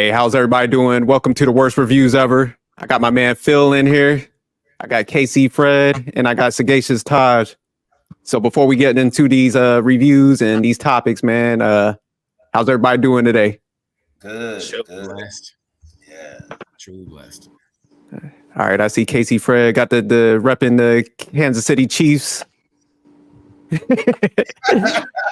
Hey, how's everybody doing? Welcome to the worst reviews ever. I got my man Phil in here. I got KC Fred, and I got Sagacious Taj. So before we get into these reviews and these topics, man, how's everybody doing today? Good. Blessed. Yeah. Truly blessed. All right, I see KC Fred got the repping the Kansas City Chiefs.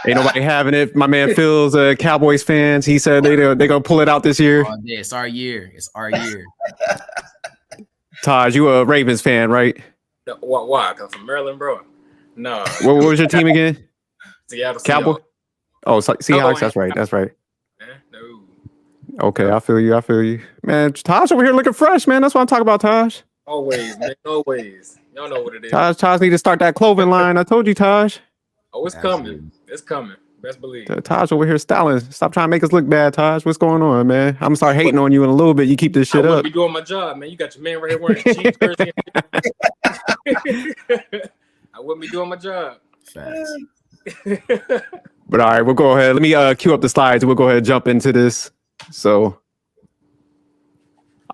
Ain't nobody having it. My man Phil's a Cowboys fans. He said they gonna pull it out this year. Oh, yeah, it's our year. It's our year. Taj, you a Ravens fan, right? Why? Cause from Maryland, bro. No. What was your team again? Seattle Cowboy. Oh, Seahawks. That's right. That's right. No. Okay, I feel you. Man, Taj over here looking fresh, man. That's what I'm talking about, Taj. Always, man. Always. Y'all know what it is. Taj need to start that clothing line. I told you, Taj. Oh, it's coming. It's coming. Best believe. Taj over here styling. Stop trying to make us look bad, Taj. What's going on, man? I'm gonna start hating on you in a little bit. You keep this shit up. I be doing my job, man. You got your man right here wearing a Chiefs jersey. I wouldn't be doing my job. Facts. But all right, we'll go ahead. Let me cue up the slides. We'll go ahead and jump into this. So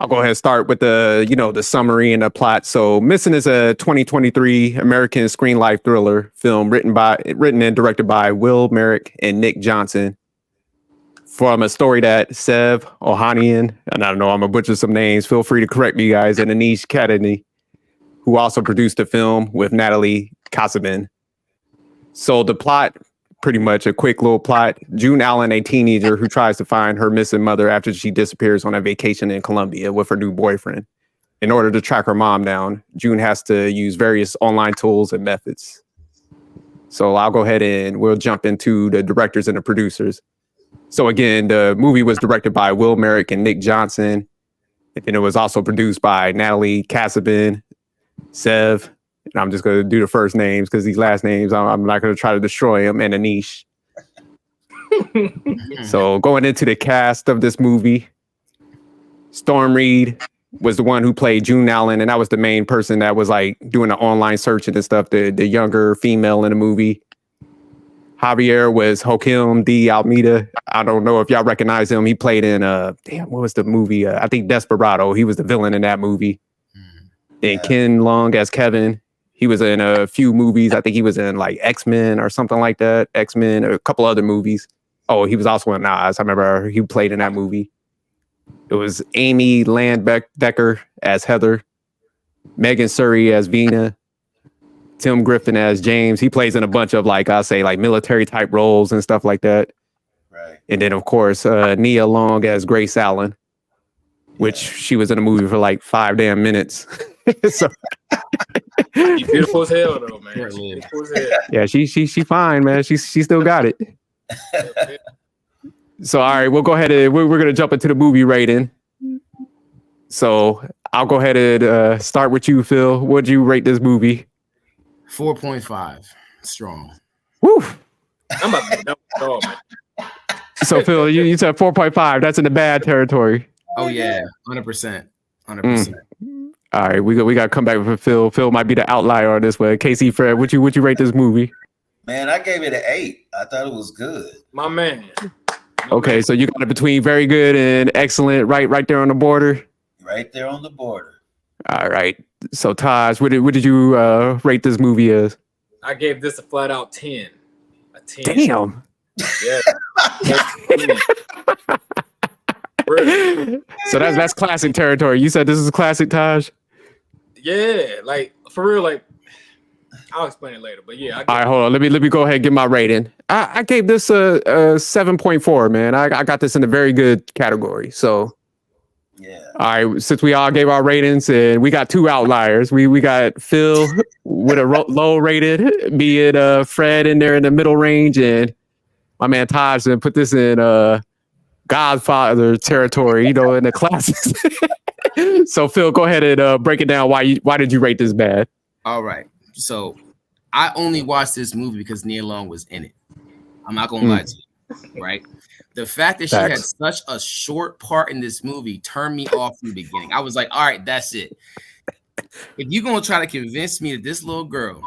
I'll go ahead and start with the summary and the plot. So Missing is a 2023 American screen life thriller film written and directed by Will Merrick and Nick Johnson from a story that Sev Ohanian, and I don't know, I'm gonna butcher some names. Feel free to correct me, guys, and Anish Kadani, who also produced the film with Natalie Kasabin. So the plot, pretty much a quick little plot. June Allen, a teenager who tries to find her missing mother after she disappears on a vacation in Colombia with her new boyfriend. In order to track her mom down, June has to use various online tools and methods. So I'll go ahead and we'll jump into the directors and the producers. So again, the movie was directed by Will Merrick and Nick Johnson. And it was also produced by Natalie Kasabin, Sev, and I'm just going to do the first names because these last names, I'm not going to try to destroy them, and Anish. So going into the cast of this movie, Storm Reed was the one who played June Allen, and that was the main person that was like doing the online searching and stuff, the younger female in the movie. Javier was Joaquim D. Almeida. I don't know if y'all recognize him. He played in, what was the movie? I think Desperado. He was the villain in that movie. And Ken Long as Kevin. He was in a few movies. I think he was in like X-Men or something like that. X-Men, or a couple other movies. Oh, he was also in Nas. I remember he played in that movie. It was Amy Landbecker as Heather, Megan Surrey as Vina, Tim Griffin as James. He plays in a bunch of like military type roles and stuff like that. Right. And then of course Nia Long as Grace Allen, which she was in a movie for like 5 damn minutes. So She's beautiful as hell, though, man. She's beautiful as hell. Yeah, she fine, man. She still got it. So all right, we'll go ahead and we're gonna jump into the movie rating. So I'll go ahead and start with you, Phil. What'd you rate this movie? 4.5. Strong. Woo! I'm about to dog, man. So Phil, you said 4.5. That's in the bad territory. Oh yeah, 100%. 100%. All right, we got to come back with Phil. Phil might be the outlier on this one. KC Fred, would you rate this movie? Man, I gave it an 8. I thought it was good. My man. Okay, so you got it between very good and excellent, right there on the border. Right there on the border. All right. So Taj, what did you rate this movie as? I gave this a flat out 10. A 10. Damn. Yeah. So that's classic territory. You said this is classic, Taj? Yeah, like for real, like I'll explain it later. But yeah, all right, hold on. Let me go ahead and get my rating. I gave this a 7.4, man. I got this in a very good category. So yeah. All right, since we all gave our ratings and we got 2 outliers. We got Phil with a low rated, be it Fred in there in the middle range, and my man Taj and put this in Godfather territory, in the classics. So Phil, go ahead and break it down. Why did you rate this bad? All right. So I only watched this movie because Nia Long was in it. I'm not gonna lie to you, right? The fact that she had such a short part in this movie turned me off from the beginning. I was like, all right, that's it. If you're gonna try to convince me that this little girl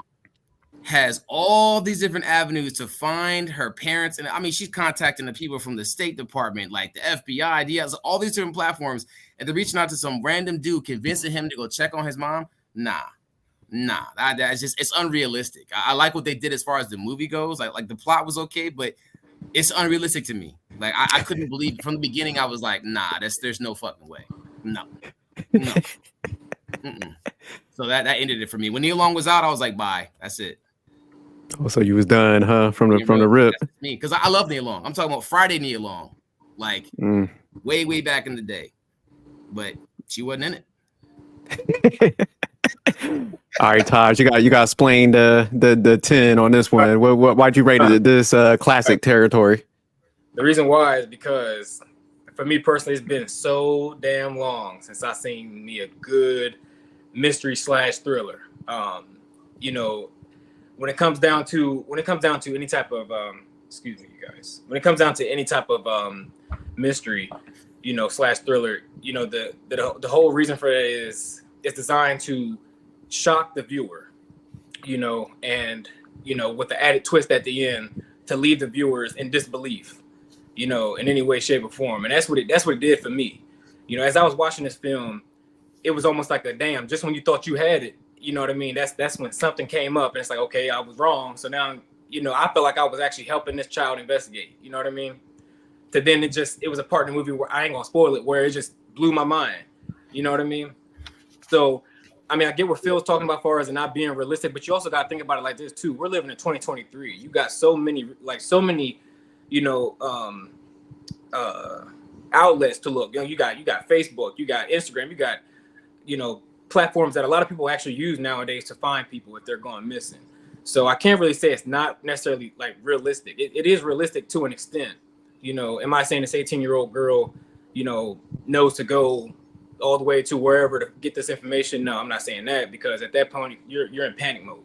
has all these different avenues to find her parents. And I mean, she's contacting the people from the State Department, like the FBI, DS, all these different platforms. And they're reaching out to some random dude, convincing him to go check on his mom. Nah, that's just, it's unrealistic. I like what they did as far as the movie goes. Like the plot was okay, but it's unrealistic to me. Like I couldn't believe from the beginning. I was like, nah, there's no fucking way. No. So that ended it for me. When Neil Long was out, I was like, bye. That's it. Oh, so you was done, huh? From the rip. That's me, because I love Neil Long. I'm talking about Friday Neil Long, like way back in the day. But she wasn't in it. All right, Taj, you got to explain the 10 on this one. Why'd you rate it this classic territory? The reason why is because for me personally, it's been so damn long since I seen me a good mystery / thriller. You know, when it comes down to any type of excuse me, you guys. When it comes down to any type of mystery, you know, / thriller, you know, the whole reason for that is it's designed to shock the viewer, you know, and you know, with the added twist at the end to leave the viewers in disbelief, you know, in any way, shape, or form. And that's what it did for me. You know, as I was watching this film, it was almost like a damn, just when you thought you had it, you know what I mean? That's when something came up and it's like, okay, I was wrong. So now, you know, I felt like I was actually helping this child investigate, you know what I mean? To then it was a part of the movie where I ain't gonna spoil it, where it just blew my mind. You know what I mean? So, I mean, I get what Phil's talking about as far as it not being realistic, but you also got to think about it like this too. We're living in 2023. You got so many, you know, outlets to look. You know, you got Facebook, you got Instagram, you got, you know, platforms that a lot of people actually use nowadays to find people if they're going missing. So I can't really say it's not necessarily like realistic. It is realistic to an extent. You know, am I saying this 18-year-old girl, you know, knows to go all the way to wherever to get this information? No, I'm not saying that, because at that point you're in panic mode.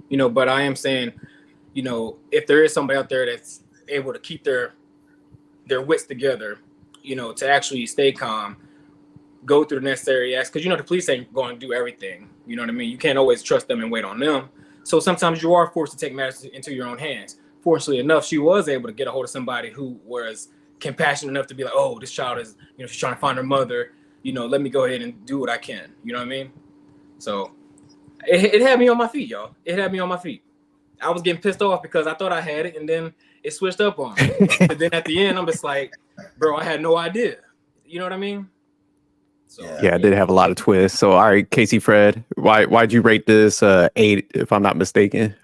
You know, but I am saying, you know, if there is somebody out there that's able to keep their wits together, you know, to actually stay calm, go through the necessary acts, because you know the police ain't going to do everything. You know what I mean? You can't always trust them and wait on them. So sometimes you are forced to take matters into your own hands. Fortunately enough, she was able to get a hold of somebody who was compassionate enough to be like, oh, this child is, you know, she's trying to find her mother. You know, let me go ahead and do what I can. You know what I mean? So it had me on my feet, y'all. It had me on my feet. I was getting pissed off because I thought I had it, and then it switched up on me. But then at the end, I'm just like, bro, I had no idea. You know what I mean? So, yeah, it did have a lot of twists. So, all right, Casey Fred, why'd you rate this 8, if I'm not mistaken?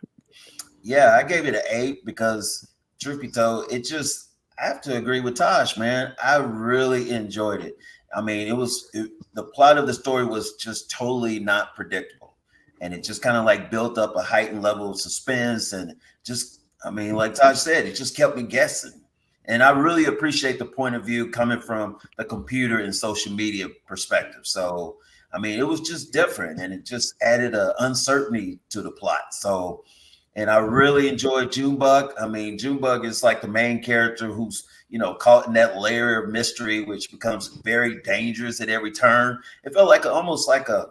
Yeah, I gave it an 8 because, truth be told, I have to agree with Taj, man. I really enjoyed it. I mean, the plot of the story was just totally not predictable. And it just kind of like built up a heightened level of suspense. And just, I mean, like Taj said, it just kept me guessing. And I really appreciate the point of view coming from the computer and social media perspective. So, I mean, it was just different, and it just added an uncertainty to the plot. So, and I really enjoyed Junebug. I mean, Junebug is like the main character who's, you know, caught in that layer of mystery, which becomes very dangerous at every turn. It felt like almost like a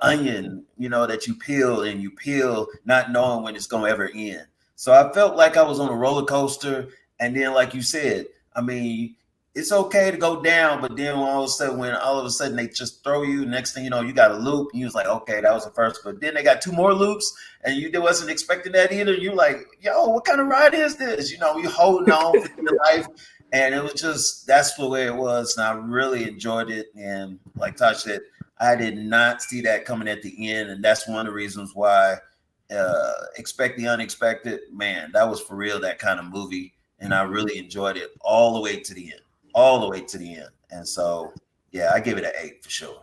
onion, you know, that you peel, not knowing when it's going to ever end. So I felt like I was on a roller coaster. And then, like you said, I mean, it's okay to go down, but then all of a sudden they just throw you, next thing you know, you got a loop, and you was like, okay, that was the first, but then they got 2 more loops, and you wasn't expecting that either. You're like, yo, what kind of ride is this? You know, you holding on for your life, and it was just, that's the way it was, and I really enjoyed it. And like Tosh said, I did not see that coming at the end, and that's one of the reasons why expect the unexpected. Man, that was for real, that kind of movie, and I really enjoyed it all the way to the end. And so, yeah, I give it an 8 for sure.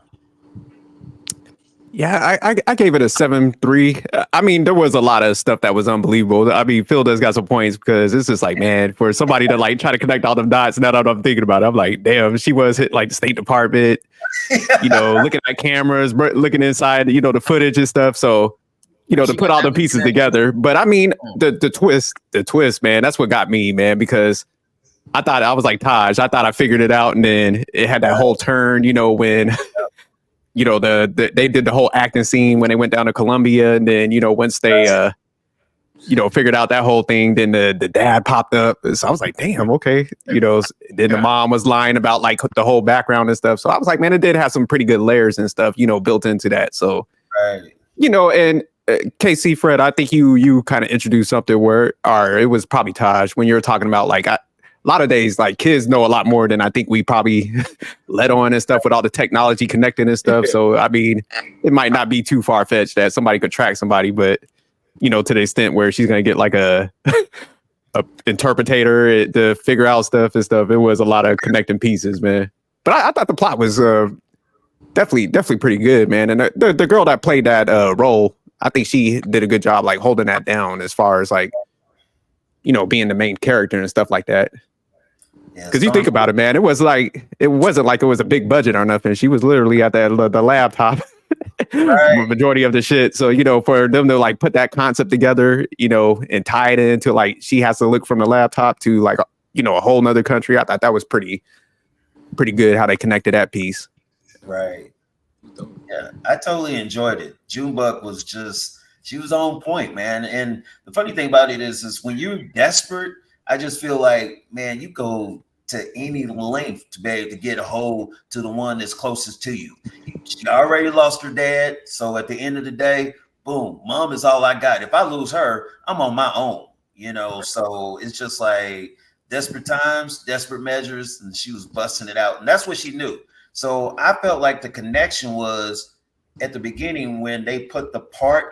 Yeah, I gave it a 7.3. I mean, there was a lot of stuff that was unbelievable. I mean, Phil does got some points, because it's just like, man, for somebody to like try to connect all them dots, now that I'm thinking about it, I'm like, damn, she was hit like the State Department, you know, looking at cameras, looking inside, you know, the footage and stuff. So, you know, to put all the pieces together. But I mean, the twist, man, that's what got me, man, because I was like Taj. I thought I figured it out, and then it had that whole turn, you know, when, you know, they did the whole acting scene when they went down to Colombia, and then, you know, once they figured out that whole thing. Then the dad popped up. So I was like, damn, okay. Then the mom was lying about like the whole background and stuff. So I was like, man, it did have some pretty good layers and stuff, built into that. So, Right. And KC Fred, I think you kind of introduced something where, or it was probably Taj, when you were talking about like, a lot of days, like kids know a lot more than I think we probably let on and stuff with all the technology connected and stuff. So, I mean, it might not be too far fetched that somebody could track somebody, but to the extent where she's going to get like a interpreter to figure out stuff and stuff. It was a lot of connecting pieces, man. But I thought the plot was definitely pretty good, man. And the girl that played that role, I think she did a good job like holding that down as far as like, being the main character and stuff like that. Because you think about it, man, it wasn't like it was a big budget or nothing. She was literally at the laptop. Right. Majority of the shit. So, for them to like put that concept together, and tie it into like she has to look from the laptop to like, a whole nother country. I thought that was pretty good how they connected that piece. Right. Yeah, I totally enjoyed it. Junebug was she was on point, man. And the funny thing about it is when you're desperate, I just feel like, man, you go to any length to be able to get a hold to the one that's closest to you. She already lost her dad. So at the end of the day, boom, mom is all I got. If I lose her, I'm on my own, so it's just like desperate times, desperate measures. And she was busting it out. And that's what she knew. So I felt like the connection was at the beginning when they put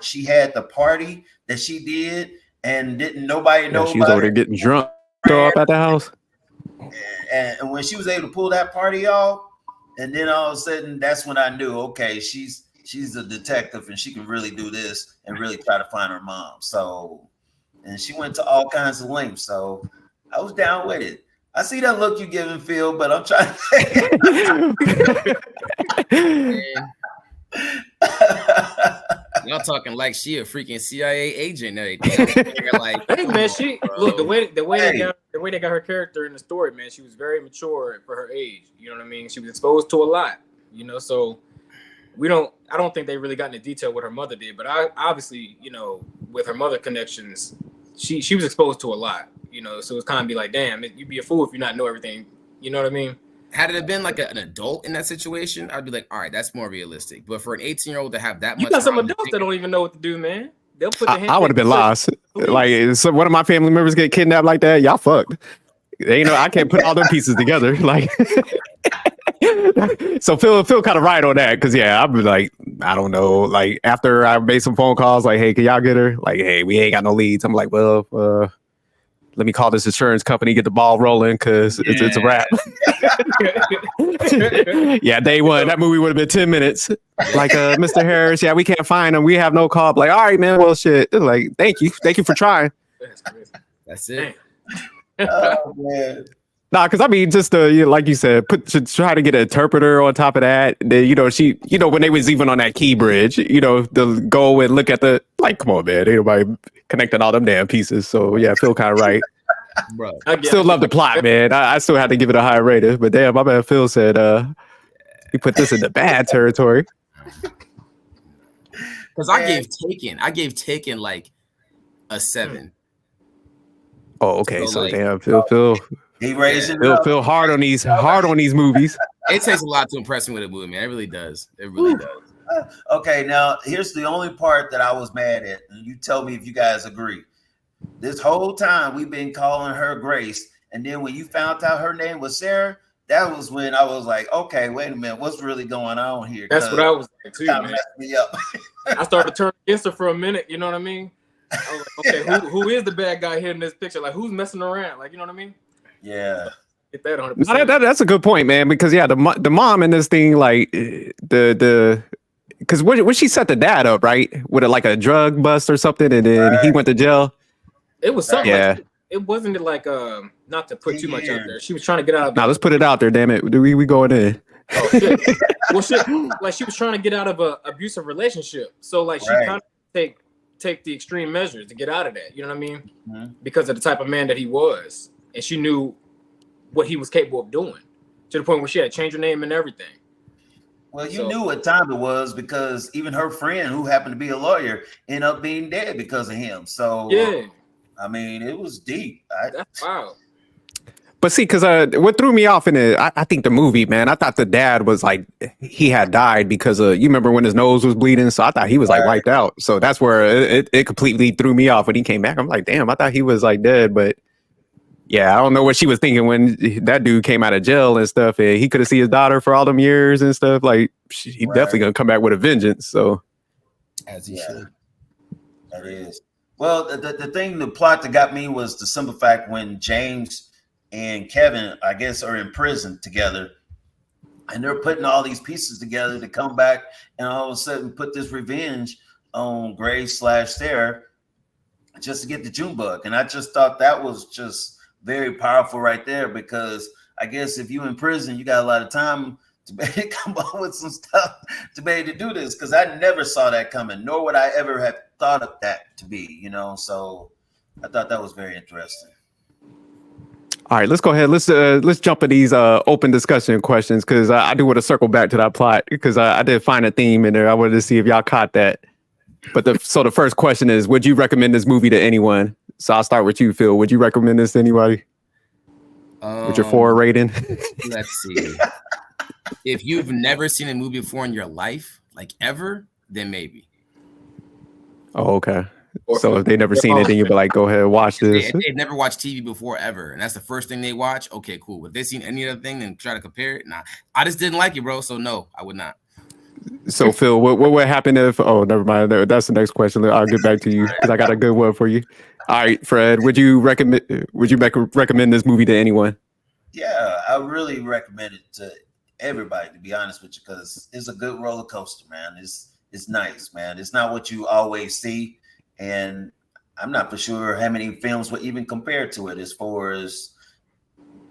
she had the party that she did and didn't nobody know. She was over there getting drunk up at the house. And when she was able to pull that party off, and then all of a sudden, that's when I knew, okay, she's a detective and she can really do this and really try to find her mom. So, and she went to all kinds of lengths. So I was down with it. I see that look you giving, Phil, but I'm trying to Y'all talking like she a freaking CIA agent and everything. Like, hey man, look the way they got her character in the story, man. She was very mature for her age. You know what I mean? She was exposed to a lot. So I don't think they really got into detail what her mother did, but I obviously, with her mother connections, she was exposed to a lot. So it's kind of be like, damn, you'd be a fool if you not know everything. You know what I mean? Had it been like an adult in that situation, I'd be like, all right, that's more realistic. But for an 18-year-old to have that much, you got some adults that don't even know what to do, man. They'll put their hands. I would have been lost. Like, so one of my family members get kidnapped like that, y'all fucked. I can't put all them pieces together. Like, so Phil kind of right on that because I'd be like, I don't know. Like after I made some phone calls, like, hey, can y'all get her? Like, hey, we ain't got no leads. I'm like, well, let me call this insurance company, get the ball rolling because it's a wrap. Day one, that movie would have been 10 minutes. Like, Mr. Harris, we can't find him. We have no call. Like, all right, man, well, shit. Like, thank you for trying. That's it. oh, man. Nah, because I mean, just like you said, try to get an interpreter on top of that. Then, she, when they was even on that key bridge, to go and look at come on, man, ain't nobody connecting all them damn pieces. So yeah, Phil kind of right. Bro, still love the plot, man. I still had to give it a high rating, but damn, my man Phil said he put this in the bad territory. Because I gave Taken like a 7. Oh, okay. So like, damn, Phil. He raised it up. Phil hard on these movies. It takes a lot to impress me with a movie, man. It really does. It really does. Okay, now here's the only part that I was mad at, and you tell me if you guys agree. This whole time we've been calling her Grace, and then when you found out her name was Sarah, that was when I was like, okay, wait a minute, what's really going on here? That's what I was like too, man. Messed me up. I started to turn against her for a minute. You know what I mean? I was like, okay, who is the bad guy here in this picture? Like, who's messing around? Like, you know what I mean? Yeah. Get that 100%. That's a good point, man. Because the mom in this thing, like because when she set the dad up, right, with a drug bust or something, and then he went to jail. It was something. Yeah. Like, it wasn't like not to put too much out there. She was trying to get out of. Now let's put it out there, damn it. We going in. Oh, shit. Well, shit. Like she was trying to get out of a abusive relationship, so like she kind of take the extreme measures to get out of that. You know what I mean? Mm-hmm. Because of the type of man that he was, and she knew what he was capable of doing, to the point where she had to change her name and everything. Well, you knew what time it was because even her friend, who happened to be a lawyer, ended up being dead because of him. So yeah, I mean, it was deep. that's wild. But see, because what threw me off in it, I think the movie, man, I thought the dad was like, he had died because you remember when his nose was bleeding? So I thought he was like wiped out. So that's where it completely threw me off when he came back. I'm like, damn, I thought he was like dead. But yeah, I don't know what she was thinking when that dude came out of jail and stuff. And he could have seen his daughter for all them years and stuff. Like, he definitely going to come back with a vengeance. So, as he should. That is. Well, the thing, the plot that got me was the simple fact when James and Kevin, I guess, are in prison together, and they're putting all these pieces together to come back and all of a sudden put this revenge on Grace/Sarah just to get the June bug. And I just thought that was just very powerful right there, because I guess if you're in prison, you got a lot of time to be able to come up with some stuff to be able to do this, because I never saw that coming, nor would I ever have thought of that to be, so I thought that was very interesting. All right, let's go ahead. Let's jump at these open discussion questions, because I do want to circle back to that plot, because I did find a theme in there. I wanted to see if y'all caught that. But so the first question is, would you recommend this movie to anyone? So I'll start with you, Phil. Would you recommend this to anybody? With your 4 rating? Let's see. If you've never seen a movie before in your life, like ever, then maybe. Oh, okay. So if they never seen it, then you'd be like, go ahead, watch this. If they've never watched TV before ever, and that's the first thing they watch, okay, cool. But if they've seen any other thing and try to compare it, nah. I just didn't like it, bro. So no, I would not. So Phil, what would happen if? Oh, never mind. That's the next question. I'll get back to you because I got a good one for you. All right, Fred, would you recommend this movie to anyone? Yeah, I really recommend it to everybody, to be honest with you, because it's a good roller coaster, man. It's nice, man. It's not what you always see. And I'm not for sure how many films would even compare to it as far as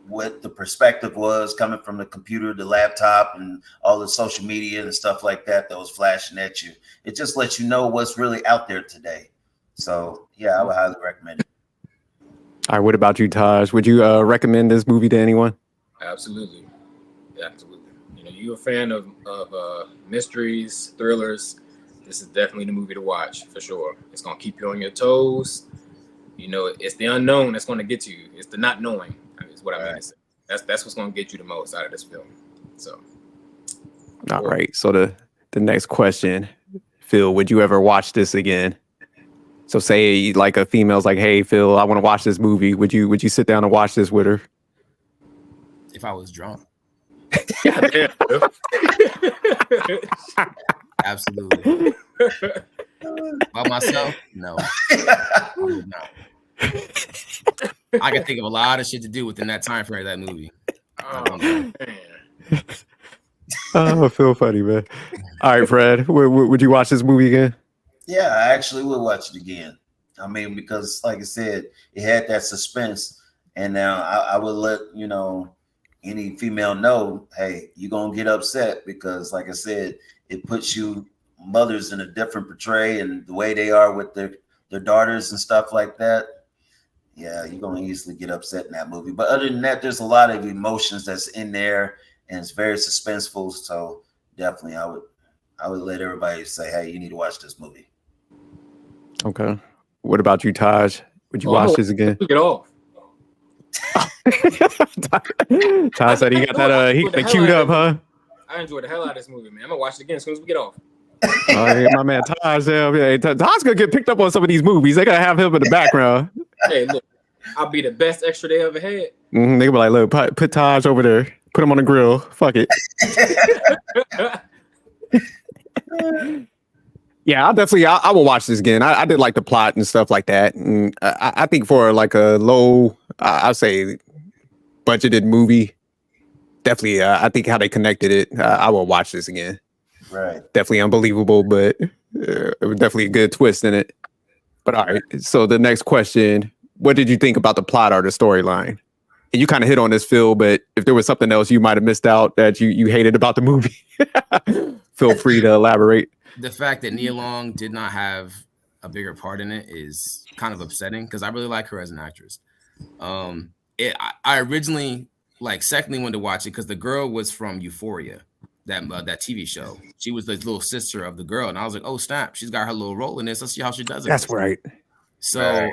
what the perspective was coming from the computer, the laptop, and all the social media and stuff like that was flashing at you. It just lets you know what's really out there today. So, yeah, I would highly recommend it. All right, what about you, Taj? Would you recommend this movie to anyone? Absolutely. You're a fan of mysteries, thrillers, this is definitely the movie to watch for sure. It's gonna keep you on your toes. It's the unknown that's gonna get you. It's the not knowing is what I mean to say. That's what's gonna get you the most out of this film. So, all right. So the next question, Phil, would you ever watch this again? So say like a female's like, hey, Phil, I want to watch this movie. Would you sit down and watch this with her? If I was drunk. Absolutely. By myself? No. I would not. I can think of a lot of shit to do within that time frame of that movie. Oh, man. Oh, I feel funny, man. All right, Fred, would you watch this movie again? Yeah, I actually would watch it again. I mean, because like I said, it had that suspense, and now I would let any female know, hey, you're gonna get upset because, like I said, it puts you mothers in a different portray, and the way they are with their daughters and stuff like that. Yeah, you're gonna easily get upset in that movie. But other than that, there's a lot of emotions that's in there, and it's very suspenseful. So definitely, I would let everybody say, hey, you need to watch this movie. Okay. What about you, Taj? Would you watch this again? Get off. Taj said he got that he queued up, huh? I enjoyed the hell out of this movie, man. I'm gonna watch it again as soon as we get off. All right, my man Taj. Taj's gonna get picked up on some of these movies. They gotta have him in the background. Hey, look, I'll be the best extra they ever had. They gonna be like, look, put Taj over there, put him on the grill. Fuck it. Yeah, I will watch this again. I did like the plot and stuff like that, and I think for like a low, I'll say, budgeted movie, definitely. I think how they connected it, I will watch this again. Right. Definitely unbelievable, but it was definitely a good twist in it. But all right, so the next question: what did you think about the plot or the storyline? And you kind of hit on this, Phil, but if there was something else you might have missed out that you hated about the movie, feel free to elaborate. The fact that Nia Long did not have a bigger part in it is kind of upsetting because I really like her as an actress. I originally secondly wanted to watch it because the girl was from Euphoria, that TV show. She was the little sister of the girl, and I was like, oh snap, she's got her little role in this. Let's see how she does it. That's right. So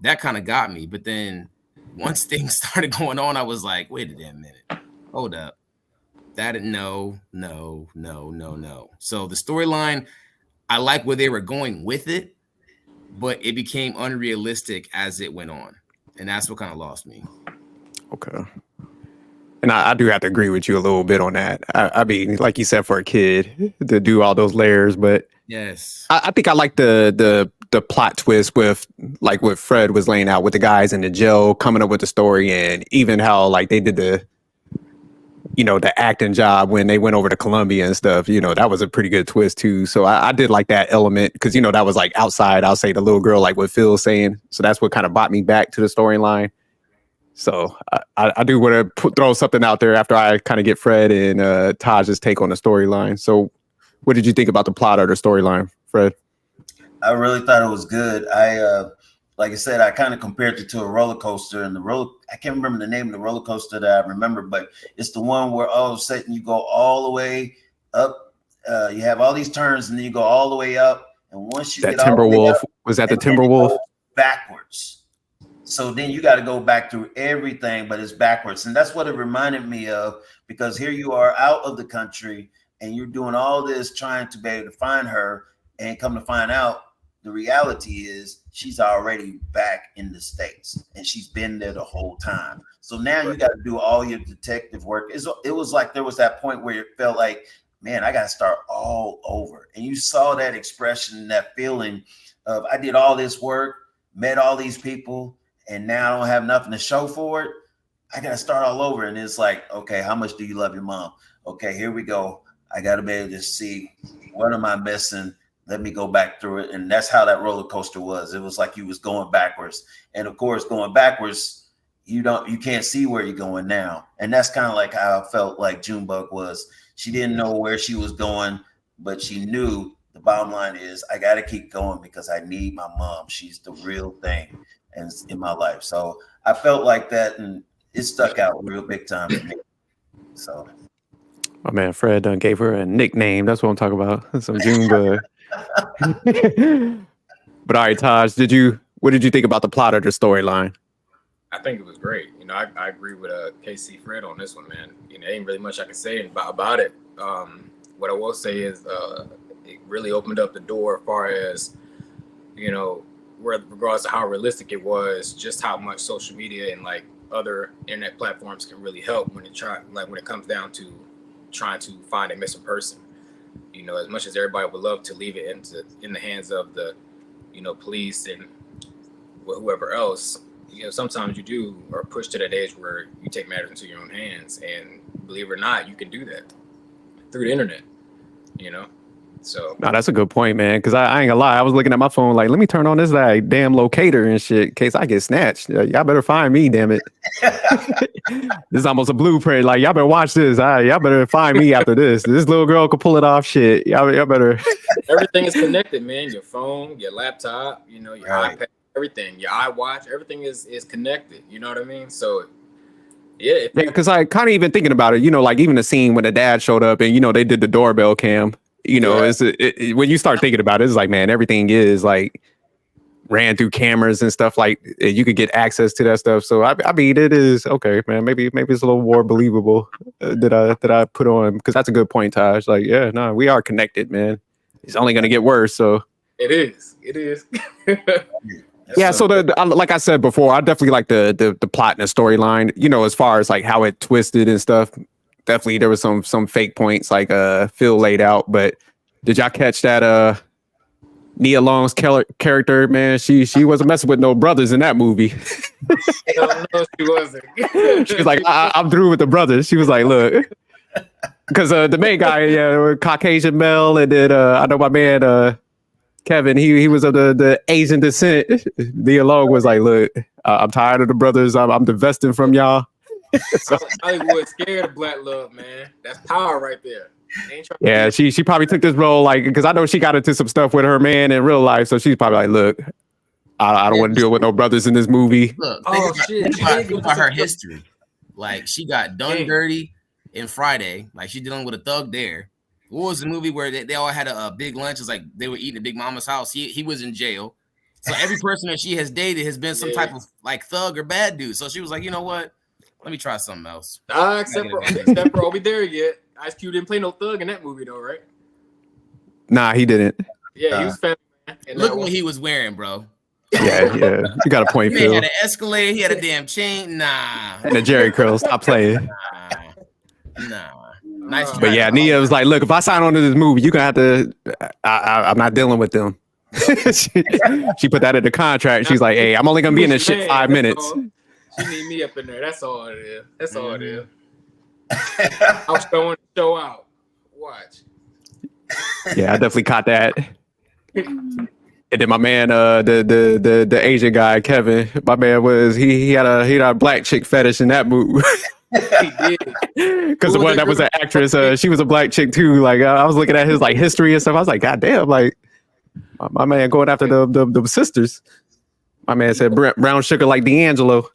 that kind of got me. But then once things started going on, I was like, wait a damn minute, hold up. That no. So the storyline, I like where they were going with it, but it became unrealistic as it went on, and that's what kind of lost me. Okay. And I do have to agree with you a little bit on that. I mean, like you said, for a kid to do all those layers, but yes, I think I like the plot twist with like what Fred was laying out with the guys in the jail coming up with the story, and even how like they did the acting job when they went over to Colombia and stuff. That was a pretty good twist too. So I did like that element because that was like outside. I'll say the little girl, like what Phil's saying. So that's what kind of brought me back to the storyline. So I do want to throw something out there after I kind of get Fred and Taj's take on the storyline. So what did you think about the plot or the storyline, Fred? I really thought it was good. Like I said, I kind of compared it to a roller coaster, and I can't remember the name of the roller coaster that I remember, but it's the one where all of a sudden you go all the way up. You have all these turns, and then you go all the way up. And once you that get all the way up, was that the Timberwolf? Backwards. So then you got to go back through everything, but it's backwards. And that's what it reminded me of, because here you are out of the country and you're doing all this trying to be able to find her, and come to find out the reality is she's already back in the States and she's been there the whole time. So now you got to do all your detective work. It was like there was that point where it felt like, man, I got to start all over. And you saw that expression, that feeling of I did all this work, met all these people, and now I don't have nothing to show for it. I got to start all over. And it's like, okay, how much do you love your mom? Okay, here we go. I got to be able to see, what am I missing? Let me go back through it. And that's how that roller coaster was. It was like you was going backwards. And of course, going backwards, you can't see where you're going now. And that's kind of like how I felt like Junebug was. She didn't know where she was going, but she knew the bottom line is I got to keep going because I need my mom. She's the real thing and in my life. So I felt like that, and it stuck out real big time for me. So my man Fred done gave her a nickname. That's what I'm talking about. Some Junebug. But all right, Taj, what did you think about the plot of the storyline? I think it was great. I agree with KC Fred on this one, man. Ain't really much I can say about it. What I will say is it really opened up the door as far as, regardless of how realistic it was, just how much social media and like other internet platforms can really help when it comes down to trying to find a missing person. As much as everybody would love to leave it in the hands of the, police and whoever else, sometimes you do are pushed to that age where you take matters into your own hands. And believe it or not, you can do that through the internet, So no, that's a good point, man. Because I ain't gonna lie, I was looking at my phone like, let me turn on this like damn locator and shit in case I get snatched. Y'all better find me, damn it. This is almost a blueprint. Like, y'all better watch this. Y'all better find me after this. This little girl could pull it off. Shit, y'all better. Everything is connected, man. Your phone, your laptop, your iPad, everything, your iWatch, everything is connected. You know what I mean? So. Yeah, because I kind of even thinking about it, like even the scene when the dad showed up and they did the doorbell cam. When you start thinking about it, it's like, man, everything is like ran through cameras and stuff. Like you could get access to that stuff. So I mean, it is okay, man. Maybe it's a little more believable that I put on, because that's a good point, Taj. Like, yeah, no, we are connected, man. It's only gonna get worse. So it is. Yeah, so like I said before, I definitely like the plot and the storyline. As far as like how it twisted and stuff. Definitely, there was some fake points like Phil laid out. But did y'all catch that Nia Long's character? Man, she wasn't messing with no brothers in that movie. Hell no, she wasn't. She was like, I'm through with the brothers. She was like, look, because the main guy, Caucasian male, and then I know my man. Kevin, he was of the Asian descent. Nia Long was like, look, I'm tired of the brothers. I'm divesting from y'all. So, Hollywood scared of black love, man. That's power right there. Yeah, she probably took this role like, because I know she got into some stuff with her man in real life. So she's probably like, look, I don't want to deal with no brothers in this movie. Look, think about her history. Like, she got done dirty. in Friday. Like she dealing with a thug there. What was the movie where they all had a big lunch? It's like they were eating at Big Mama's house. He was in jail. So every person that she has dated has been some type of like thug or bad dude. So she was like, you know what? Let me try something else. Except for Are We There Yet? Ice Cube didn't play no thug in that movie though, right? Nah, he didn't. Yeah, he was family man. Look what he was wearing, bro. Yeah. You got a point, He Phil. had an Escalade. He had a damn chain. Nah. And a Jerry curl. Stop playing. Nah. Nice. But yeah, Nia was like, look, if I sign on to this movie, you're going to have to, I'm not dealing with them. she put that in the contract. She's like, hey, I'm only going to be in this shit 5 minutes. She need me up in there. That's all it is. That's all it is. I was throwing the show out. Watch. Yeah, I definitely caught that. And then my man, the Asian guy, Kevin, my man was he had a black chick fetish in that movie. He did. Because the one that was an actress, she was a black chick too. Like I was looking at his like history and stuff. I was like, God damn, like my man going after the sisters. My man said brown sugar like D'Angelo.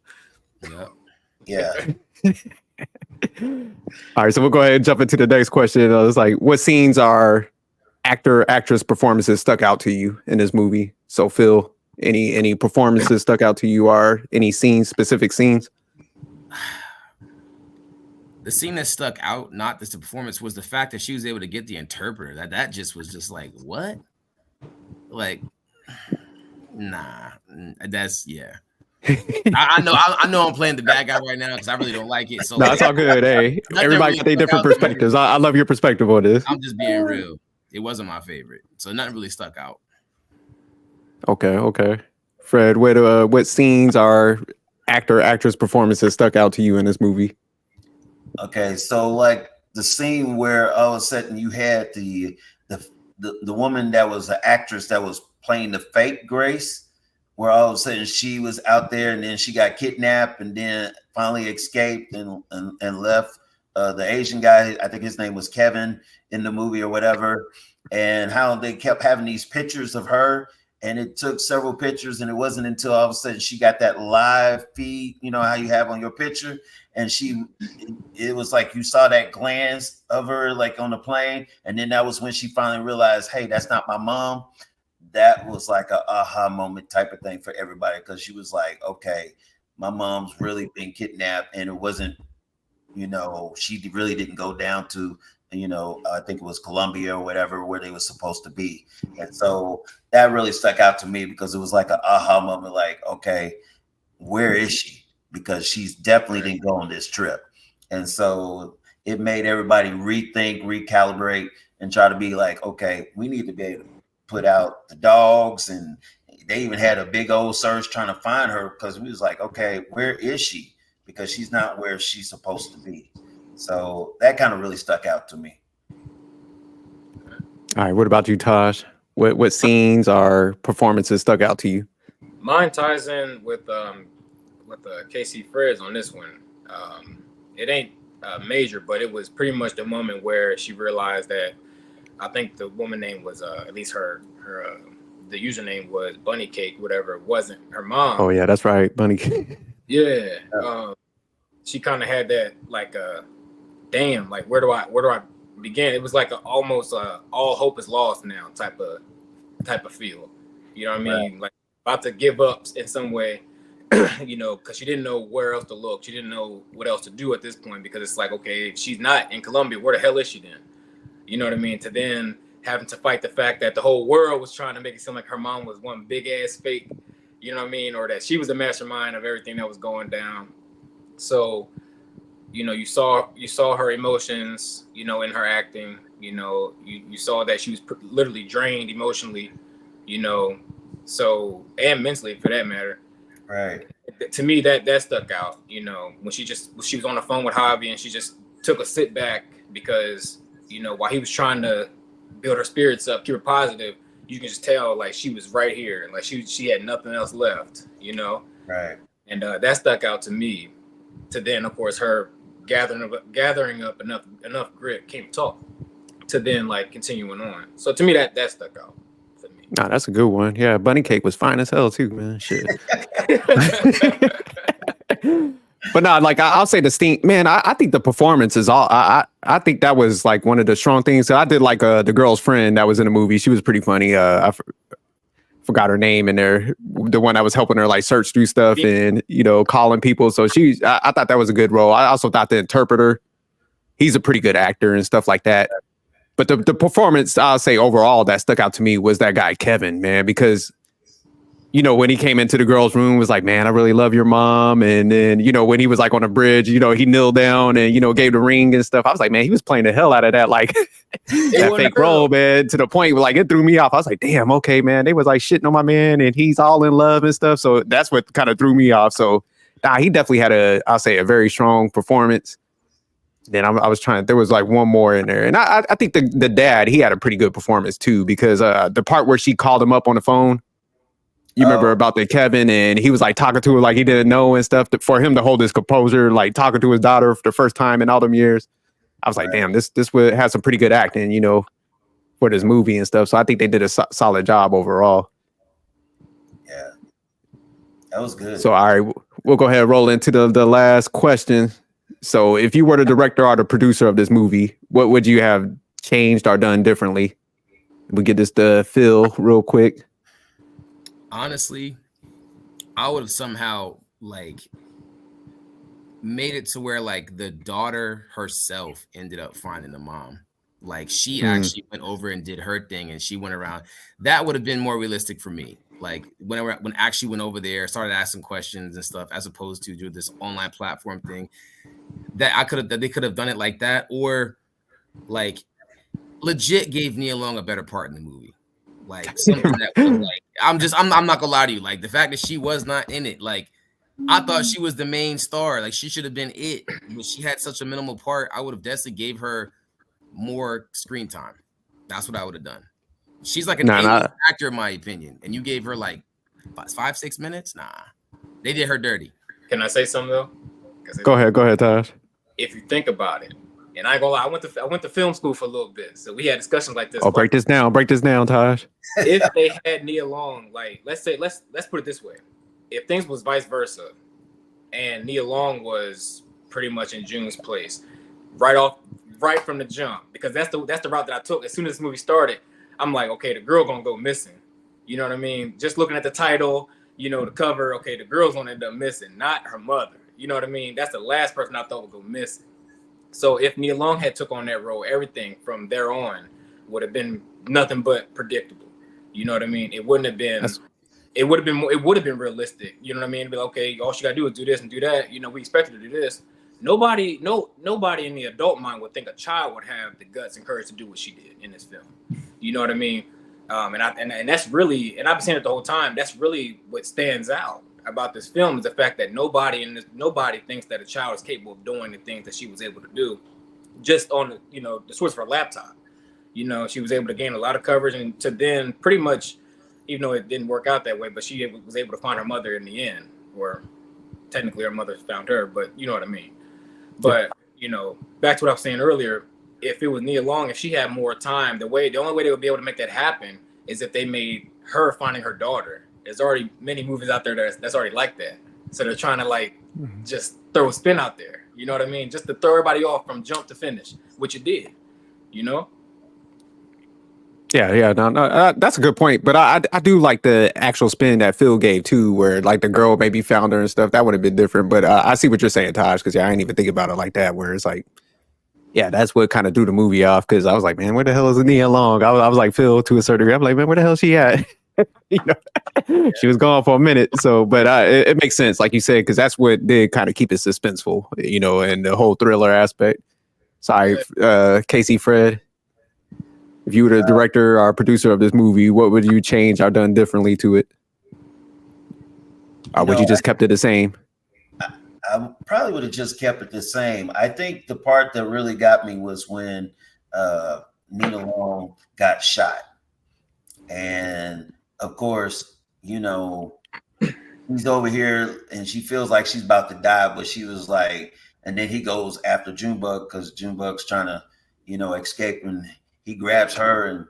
Yeah. All right, so we'll go ahead and jump into the next question. It's like, what scenes are actress performances stuck out to you in this movie? So Phil, any performances stuck out to you, or any specific scenes? The scene that stuck out, not just the performance, was the fact that she was able to get the interpreter. That just was just like, what? Like, nah, that's yeah. I know I'm playing the bad guy right now because I really don't like it. So no, it's all good. Hey, everybody got their different perspectives. I love your perspective on this. I'm just being real. It wasn't my favorite, so nothing really stuck out. Okay. Fred, what scenes are actress performances stuck out to you in this movie? Okay, so like the scene where all of a sudden you had the woman that was an actress that was playing the fake Grace, where all of a sudden she was out there and then she got kidnapped and then finally escaped and left the Asian guy, I think his name was Kevin in the movie or whatever, and how they kept having these pictures of her. And it took several pictures, and it wasn't until all of a sudden she got that live feed, you know how you have on your picture, and it was like you saw that glance of her like on the plane, and then that was when she finally realized, hey, that's not my mom. That was like a aha moment type of thing for everybody, because she was like, okay, my mom's really been kidnapped, and it wasn't, she really didn't go down to, I think it was Colombia or whatever, where they were supposed to be. And so that really stuck out to me because it was like an aha moment, like, okay, where is she? Because she's definitely didn't go on this trip. And so it made everybody rethink, recalibrate, and try to be like, okay, we need to be able to put out the dogs. And they even had a big old search trying to find her, because we was like, okay, where is she? Because she's not where she's supposed to be. So that kind of really stuck out to me. All right, what about you, Taj? What scenes or performances stuck out to you? Mine ties in with Casey Fred's on this one. It ain't major, but it was pretty much the moment where she realized that, I think the woman name was at least her the username was Bunny Cake, whatever. It wasn't her mom. Oh yeah, that's right, Bunny Cake. Yeah. She kind of had that like damn, like where do I begin? It was like almost all hope is lost now type of feel. You know what I mean? Right. Like about to give up in some way, because she didn't know where else to look. She didn't know what else to do at this point, because it's like, okay, if she's not in Colombia, where the hell is she then? You know what I mean? To then having to fight the fact that the whole world was trying to make it seem like her mom was one big ass fake, you know what I mean? Or that she was the mastermind of everything that was going down. So, you saw her emotions, in her acting, you saw that she was literally drained emotionally, so, and mentally for that matter. Right. To me, that stuck out, when she was on the phone with Javi and she just took a sit back because, while he was trying to build her spirits up, keep her positive, you can just tell like she was right here. Like she had nothing else left, Right. And that stuck out to me. To then, of course, her gathering up enough grit, came talk, to then like continuing on. So to me, that stuck out for me. Nah, that's a good one. Yeah, Bunny Cake was fine as hell too, man. Shit. But no, like I'll say the Sting, man. I think the performance is all. I think that was like one of the strong things. So I did like the girl's friend that was in the movie. She was pretty funny. Forgot her name in there. The one that was helping her like search through stuff and calling people. So I thought that was a good role. I also thought the interpreter, he's a pretty good actor and stuff like that. But the performance, I'll say overall that stuck out to me was that guy Kevin, man, because when he came into the girl's room, was like, man, I really love your mom. And then, when he was like on a bridge, he kneeled down and, gave the ring and stuff. I was like, man, he was playing the hell out of that, like that fake role, man, to the point where like it threw me off. I was like, damn, okay, man. They was like shitting on my man and he's all in love and stuff. So that's what kind of threw me off. So he definitely had I'll say a very strong performance. Then I was there was like one more in there. And I think the dad, he had a pretty good performance too, because the part where she called him up on the phone, you remember about the Kevin, and he was like talking to her like he didn't know and stuff. For him to hold his composure, like talking to his daughter for the first time in all them years, I was like, damn, this would have some pretty good acting, for this movie and stuff. So I think they did a solid job overall. Yeah, that was good. So all right, we'll go ahead and roll into the last question. So if you were the director or the producer of this movie, what would you have changed or done differently? We get this to Phil real quick. Honestly, I would have somehow like made it to where like the daughter herself ended up finding the mom. Like she actually went over and did her thing and she went around. That would have been more realistic for me. Like when actually went over there, started asking questions and stuff, as opposed to do this online platform thing. That they could have done it like that, or like legit gave Nia Long a better part in the movie. Like something that was like, I'm not gonna lie to you. Like the fact that she was not in it, like I thought she was the main star. Like she should have been it, but she had such a minimal part. I would have definitely gave her more screen time. That's what I would have done. She's like an actor in my opinion, and you gave her like 5-6 minutes. Nah, they did her dirty. Can I say something though? Go ahead, Taj. If you think about it, and I ain't gonna lie, I went to film school for a little bit, so we had discussions like this. Oh, break this down, Taj. If they had Nia Long, like let's put it this way, if things was vice versa, and Nia Long was pretty much in June's place, right from the jump, because that's the route that I took. As soon as this movie started, I'm like, okay, the girl gonna go missing. You know what I mean? Just looking at the title, the cover, okay, the girl's gonna end up missing, not her mother. You know what I mean? That's the last person I thought would go missing. So if Nia Long had took on that role, everything from there on would have been nothing but predictable. You know what I mean? It wouldn't have been. It would have been realistic. You know what I mean? Be like, okay, all she gotta do is do this and do that. We expect her to do this. Nobody in the adult mind would think a child would have the guts and courage to do what she did in this film. You know what I mean? And that's really, and I've been saying it the whole time. That's really what stands out about this film, is the fact that nobody thinks that a child is capable of doing the things that she was able to do just on the source of her laptop. She was able to gain a lot of coverage, and to then pretty much, even though it didn't work out that way, but she was able to find her mother in the end, or technically her mother found her, but you know what I mean. But back to what I was saying earlier, if it was Nia Long, if she had more time, the only way they would be able to make that happen is if they made her finding her daughter. There's already many movies out there that's already like that. So they're trying to just throw a spin out there. You know what I mean? Just to throw everybody off from jump to finish, which it did. Yeah, no, that's a good point. But I do like the actual spin that Phil gave too, where like the girl maybe found her and stuff. That would have been different. But I see what you're saying, Taj, because I ain't even think about it like that. Where it's like, yeah, that's what kind of threw the movie off, because I was like, man, where the hell is Nia Long? I was like Phil to a certain degree. I'm like, man, where the hell is she at? She was gone for a minute. So, but it makes sense, like you said, because that's what did kind of keep it suspenseful, and the whole thriller aspect. Sorry, Casey, Fred. If you were the director or producer of this movie, what would you change or done differently to it? Or would you just kept it the same? I probably would have just kept it the same. I think the part that really got me was when Nia Long got shot. And of course, he's over here and she feels like she's about to die, but she was like, and then he goes after Junebug because Junebug's trying to, escape, and he grabs her, and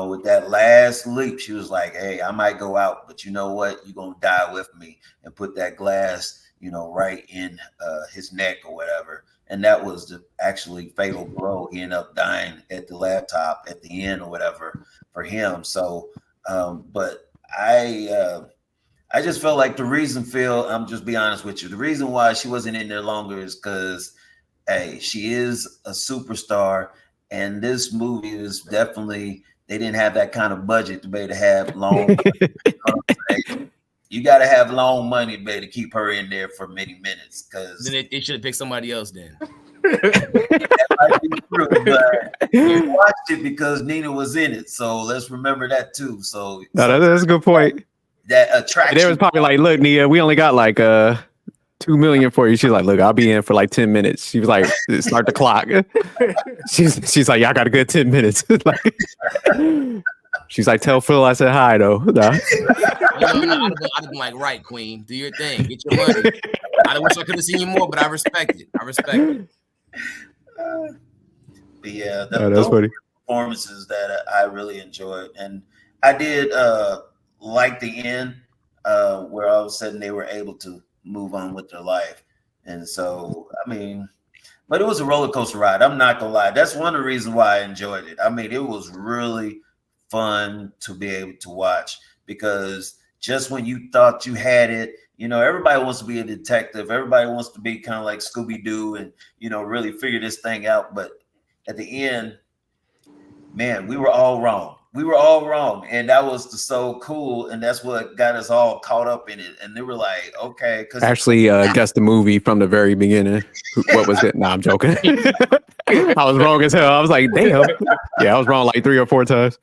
with that last leap, she was like, hey, I might go out, but you know what? You're gonna die with me, and put that glass right in his neck or whatever. And that was the actually fatal blow. He ended up dying at the laptop at the end or whatever for him. So, but I just felt like the reason, Phil, I'm just be honest with you, the reason why she wasn't in there longer is because, hey, she is a superstar, and this movie is definitely, they didn't have that kind of budget to be able to have long. You got to have long money to be able to keep her in there for many minutes. Because then they should have picked somebody else. Then that might be true, but we watched it because Nina was in it, so let's remember that too. So No, that's a good point. That attraction. They was probably like, look, Nia, we only got like 2 million for you. She's like, look, I'll be in for like 10 minutes. She was like, start the clock. She's like, y'all got a good 10 minutes. Like, she's like, tell Phil I said hi though. Nah. I'd have been like, right, Queen, do your thing, get your money. I wish I could have seen you more, but I respect it. Yeah, that's funny. Performances that I really enjoyed, and I did like the end where all of a sudden they were able to move on with their life. And so, I mean, but it was a roller coaster ride. I'm not gonna lie. That's one of the reasons why I enjoyed it. I mean, it was really fun to be able to watch, because just when you thought you had it, everybody wants to be a detective. Everybody wants to be kind of like Scooby-Doo and, really figure this thing out. But at the end, man, we were all wrong. And that was so cool. And that's what got us all caught up in it. And they were like, okay. Actually, guessed the movie from the very beginning. What was it? Nah, I'm joking. I was wrong as hell. I was like, damn. Yeah, I was wrong like 3 or 4 times.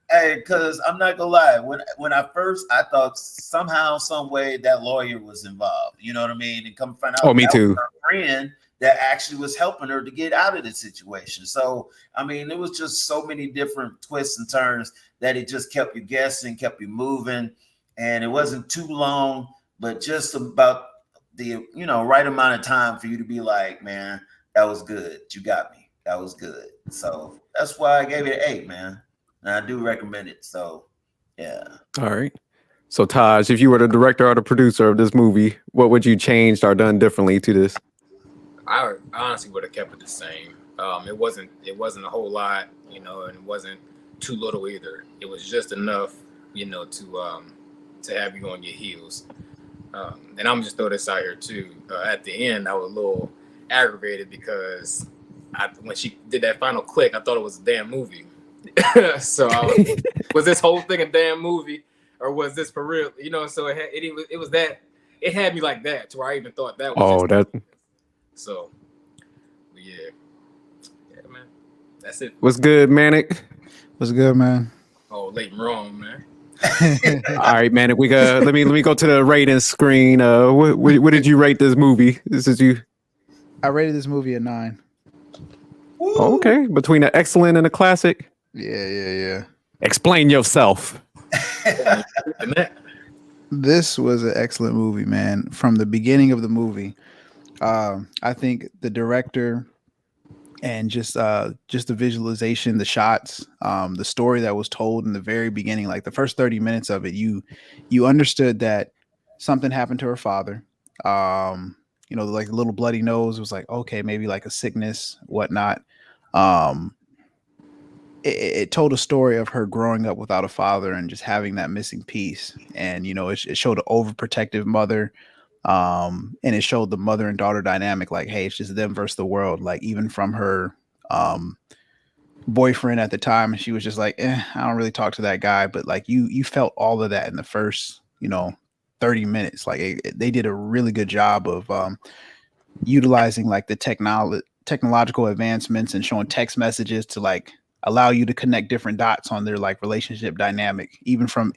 Hey, because I'm not gonna lie. When I thought somehow, some way that lawyer was involved. You know what I mean? And come find out. Oh, me too. Her friend that actually was helping her to get out of the situation. So, I mean, it was just so many different twists and turns that it just kept you guessing, kept you moving, and it wasn't too long, but just about the right amount of time for you to be like, man, that was good. You got me. That was good. So that's why I gave it an 8, man. And I do recommend it. So, yeah. All right. So, Taj, if you were the director or the producer of this movie, what would you change or done differently to this? I honestly would have kept it the same. It wasn't a whole lot, and it wasn't too little either. It was just enough, to have you on your heels. And I'm just throw this out here too. At the end, I was a little aggravated because when she did that final click, I thought it was a damn movie. So was this whole thing a damn movie, or was this for real? So it was that, it had me like that to where I even thought that was so yeah, man, that's it. What's good, Manic? What's good, man? Oh, late and wrong, man. All right, Manic, we got let me go to the rating screen. What did you rate this movie? This is you. I rated this movie a 9. Oh, okay, between an excellent and a classic. Yeah. Explain yourself. This was an excellent movie, man. From the beginning of the movie, I think the director and just the visualization, the shots, the story that was told in the very beginning, like the first 30 minutes of it, you understood that something happened to her father. Like the little bloody nose was like, okay, maybe like a sickness, whatnot. It told a story of her growing up without a father and just having that missing piece. And, it showed an overprotective mother. And it showed the mother and daughter dynamic, like, hey, it's just them versus the world. Like, even from her boyfriend at the time, she was just like, I don't really talk to that guy. But like you felt all of that in the first, 30 minutes. Like they did a really good job of utilizing like the technological advancements and showing text messages to like allow you to connect different dots on their like relationship dynamic. Even from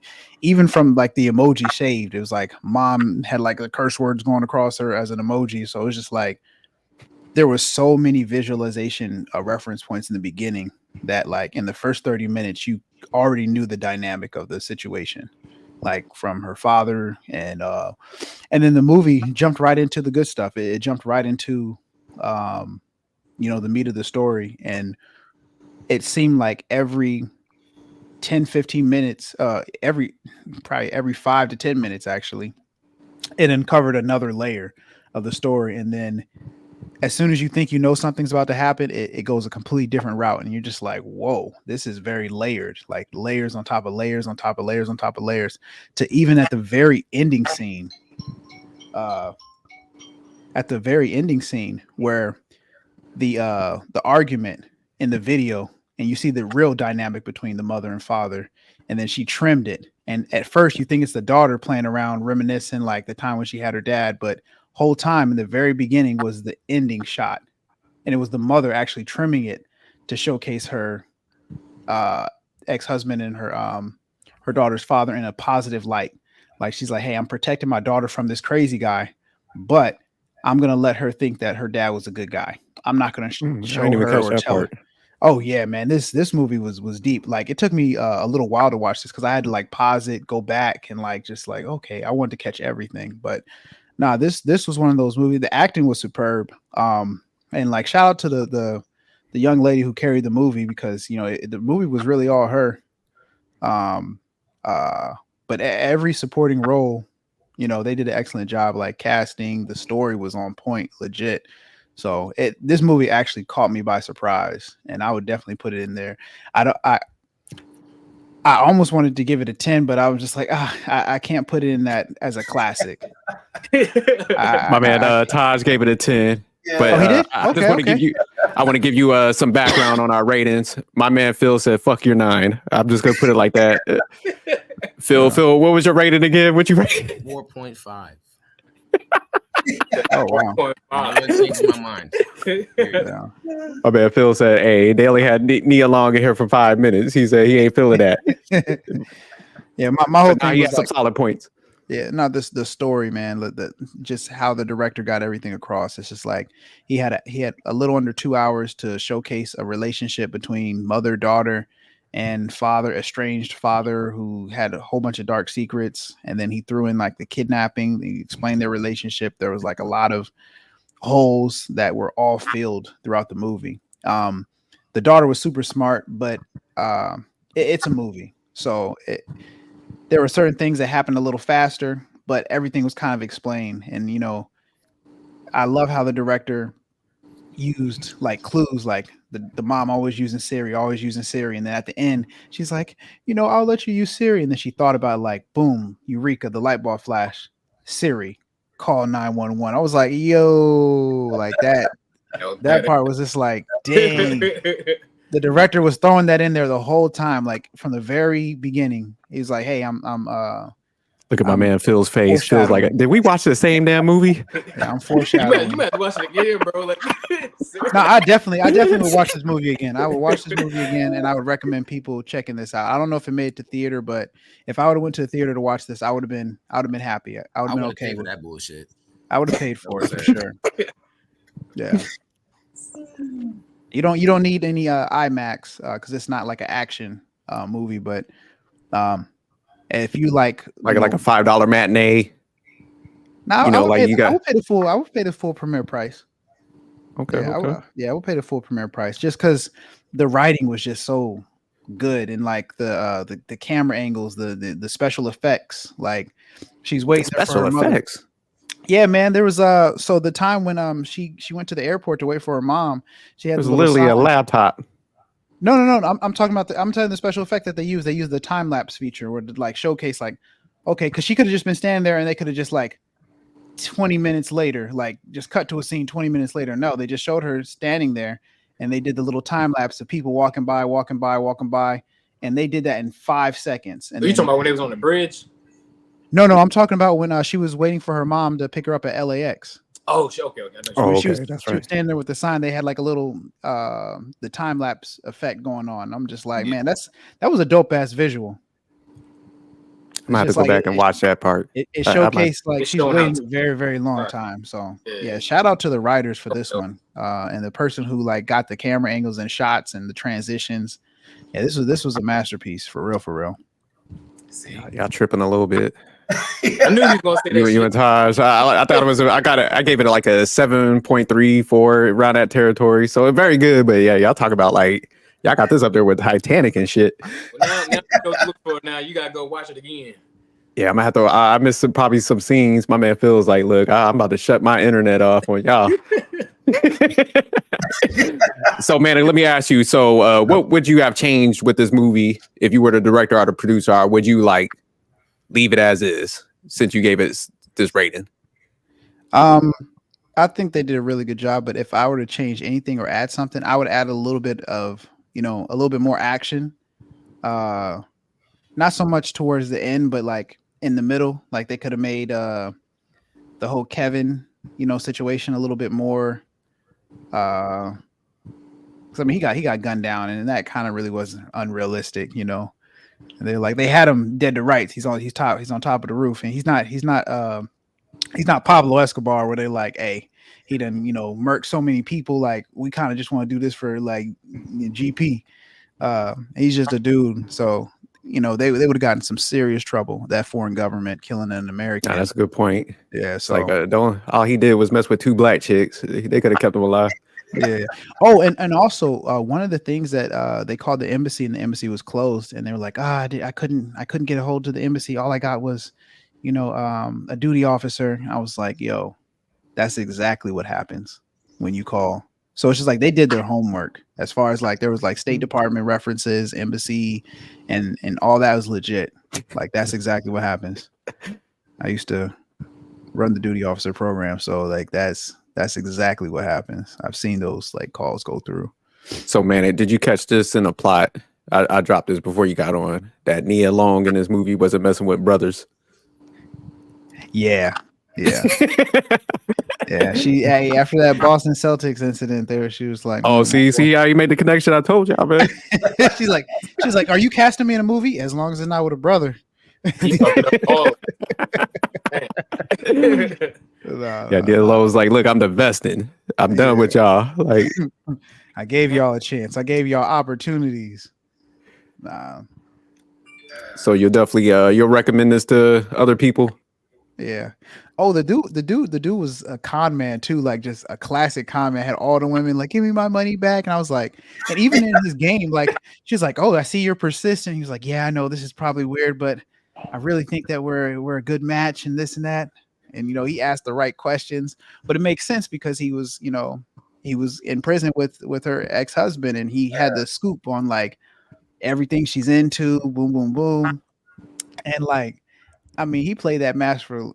like the emoji saved, it was like mom had like the curse words going across her as an emoji. So it was just like there was so many visualization reference points in the beginning that like in the first 30 minutes you already knew the dynamic of the situation, like from her father, and then the movie jumped right into the good stuff. It jumped right into the meat of the story, and it seemed like every 10-15 minutes, probably every 5 to 10 minutes actually, it uncovered another layer of the story, and then as soon as you think you know something's about to happen, it goes a completely different route, and you're just like, whoa, this is very layered, like layers on top of layers on top of layers on top of layers, to even at the very ending scene, where the argument in the video, and you see the real dynamic between the mother and father, and then she trimmed it, and at first you think it's the daughter playing around reminiscing like the time when she had her dad, but whole time in the very beginning was the ending shot, and it was the mother actually trimming it to showcase her ex-husband and her daughter's father in a positive light. Like she's like, hey, I'm protecting my daughter from this crazy guy, but I'm gonna let her think that her dad was a good guy. I'm not gonna show her or tell her. Oh yeah, man, this movie was deep. Like it took me a little while to watch this because I had to like pause it, go back, and like just like, okay, I wanted to catch everything. But nah, this was one of those movies. The acting was superb. And like shout out to the young lady who carried the movie, because the movie was really all her. But every supporting role, they did an excellent job. Like casting, the story was on point, legit. So this movie actually caught me by surprise, and I would definitely put it in there. I almost wanted to give it a 10, but I was just like, I can't put it in that as a classic. My man Taj gave it a 10. Yeah. But he did? I just want to give you some background on our ratings. My man Phil said, "Fuck your 9." I'm just gonna put it like that. Phil, what was your rating again? What you rate? 4.5. Oh wow! I'm gonna change my mind. Yeah. My man Phil said, "Hey, they only had Nia Long in here for 5 minutes." He said he ain't feeling that. Yeah, my whole thing he was had some solid points. Yeah, no, the story, man. Just how the director got everything across. It's just like he had a little under 2 hours to showcase a relationship between mother, daughter, and father, estranged father who had a whole bunch of dark secrets, and then he threw in like the kidnapping. He explained their relationship. There was like a lot of holes that were all filled throughout the movie. The daughter was super smart, but it's a movie, so there were certain things that happened a little faster, but everything was kind of explained. And I love how the director used like clues, like the mom always using Siri, and then at the end she's like, I'll let you use Siri, and then she thought about it, like, boom, eureka, the light bulb flash, Siri, call 911. I was like, yo, like that part was just like, dang. The director was throwing that in there the whole time, like from the very beginning. He's like, hey, I'm Look at my man Phil's face. Feels like, did we watch the same damn movie? Yeah, I'm foreshadowing. You might watch it again, bro. Like, no, I definitely would watch this movie again. I would watch this movie again, and I would recommend people checking this out. I don't know if it made it to theater, but if I would have went to the theater to watch this, I would have been happy. I would have been okay with that bullshit. I would have paid for it for sure. Yeah. You don't need any IMAX because it's not like an action movie, but if you like a $5 matinee, I would pay the full premiere price. Okay, I would pay the full premiere price just because the writing was just so good, and like the camera angles, the special effects, like she's waiting for her effects. Mother. Yeah, man. There was so the time when she went to the airport to wait for her mom, she had literally a laptop. No. I'm talking about I'm telling the special effect that they use. They use the time lapse feature where to like showcase like, okay, because she could have just been standing there and they could have just like 20 minutes later, like just cut to a scene 20 minutes later. No, they just showed her standing there and they did the little time lapse of people walking by, and they did that in 5 seconds. And you talking about when they was on the bridge? No, I'm talking about when she was waiting for her mom to pick her up at LAX. Oh, okay. She was standing there with the sign. They had like a little the time lapse effect going on. I'm just like, man, that was a dope ass visual. I'm gonna have to go back and watch that part. It showcased like she's waiting a very, very long time. So yeah, shout out to the writers for this one, and the person who like got the camera angles and shots and the transitions. Yeah, this was a masterpiece for real. Y'all tripping a little bit. I knew you was gonna say that. You and Taj. I thought it was. I gave it like a 7.34 around that territory. So very good. But yeah, y'all talk about like y'all got this up there with Titanic and shit. Well, now you go look for it. Now you gotta go watch it again. Yeah, I'm gonna have to. I missed probably some scenes. My man feels like, look, I'm about to shut my internet off on y'all. So, man, let me ask you. So, what would you have changed with this movie if you were the director or the producer? Or would you like leave it as is since you gave it this rating? I think they did a really good job, but if I were to change anything or add something, I would add a little bit of, a little bit more action. Not so much towards the end, but like in the middle, like they could have made the whole Kevin, situation a little bit more. 'Cause, I mean, he got gunned down, and that kind of really was unrealistic, And they had him dead to rights. He's on top of the roof, and he's not Pablo Escobar where they're like, hey, he done, murked so many people. Like, we kind of just want to do this for like GP. He's just a dude. So, they would have gotten some serious trouble, that foreign government killing an American. Nah, that's a good point. Yeah. It's So like, all he did was mess with 2 black chicks. They could have kept him alive. yeah. Oh, and also one of the things that they called the embassy, and the embassy was closed, and they were like, I couldn't get a hold of the embassy. All I got was, a duty officer. I was like, yo, that's exactly what happens when you call. So it's just like they did their homework as far as like there was like State Department references, embassy, and all that was legit. Like that's exactly what happens. I used to run the duty officer program, so like that's exactly what happens. I've seen those like calls go through. So, man, did you catch this in a plot? I dropped this before you got on. That Nia Long in this movie wasn't messing with brothers. Yeah. Yeah. Hey, after that Boston Celtics incident there, she was like, oh, see how you made the connection? I told y'all, man. she's like, are you casting me in a movie? As long as it's not with a brother. Yeah, Nia Long was like, look, I'm divesting. I'm done with y'all. Like, I gave y'all a chance. I gave y'all opportunities. So you'll definitely you'll recommend this to other people? Yeah. Oh, the dude was a con man too, like just a classic con man. Had all the women like, give me my money back, and I was like, and even in his game, like she's like, oh, I see you're persistent. He was like, yeah, I know this is probably weird, but I really think that we're a good match, and this and that. And he asked the right questions, but it makes sense because he was in prison with her ex-husband, and he had the scoop on like everything she's into, boom, boom, boom, and like. I mean, he played that masterfully,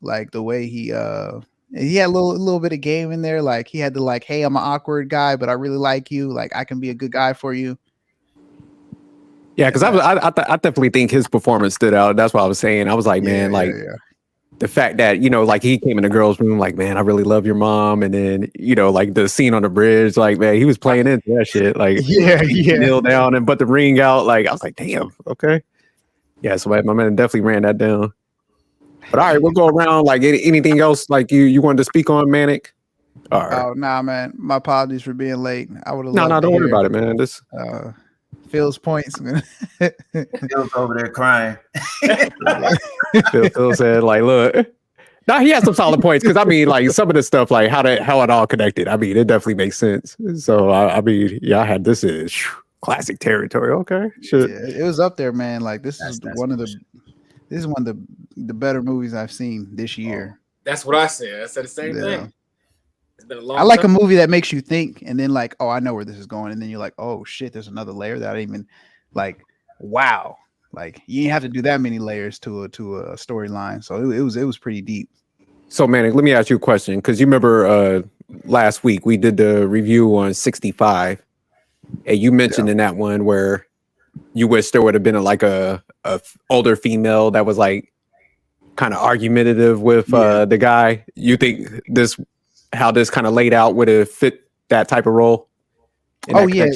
like the way he had a little bit of game in there. Like he had to like, hey, I'm an awkward guy, but I really like you. Like I can be a good guy for you. Yeah, because I definitely think his performance stood out. That's what I was saying. I was like, man, the fact that like he came in the girls' room, like, man, I really love your mom, and then like the scene on the bridge, like, man, he was playing into that shit. Like, kneel down and put the ring out. Like, I was like, damn, okay. Yeah, so my man definitely ran that down. But all right, we'll go around. Like anything else like you wanted to speak on, Manic? All right. Oh nah, man. My apologies for being late. I would have No, don't worry about it, man. This Phil's points. Phil's over there crying. Phil said, like, look. Now he has some solid points because I mean, like some of the stuff, like how it all connected. I mean, it definitely makes sense. So I mean, yeah, I had this is classic territory. Okay, shit. Yeah, it was up there, man. Like this is one of the better movies I've seen this year. That's what I said. I said the same thing. It's been a long I like time. a movie that makes you think, and then like, oh, I know where this is going, and then you're like, oh shit, there's another layer that I didn't even like. Wow, like you didn't have to do that many layers to a storyline. So it was pretty deep. So, Manic, let me ask you a question because you remember last week we did the review on 65. And you mentioned in that one where you wish there would have been a older female that was like kind of argumentative with the guy. You think how this kind of laid out would have fit that type of role? Oh yeah.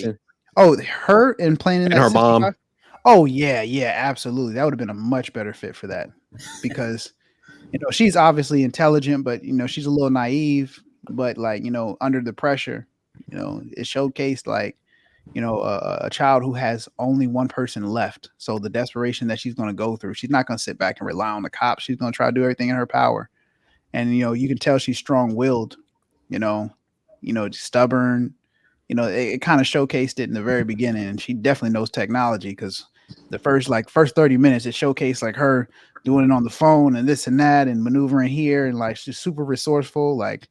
Oh, her and playing in that her 65? mom. Oh yeah, absolutely. That would have been a much better fit for that because she's obviously intelligent, but she's a little naive. But like under the pressure, it showcased like. A child who has only one person left. So the desperation that she's going to go through, she's not going to sit back and rely on the cops. She's going to try to do everything in her power. And, you can tell she's strong-willed, stubborn. It kind of showcased it in the very beginning. And she definitely knows technology because the first 30 minutes, it showcased like her doing it on the phone and this and that and maneuvering here and like she's super resourceful, like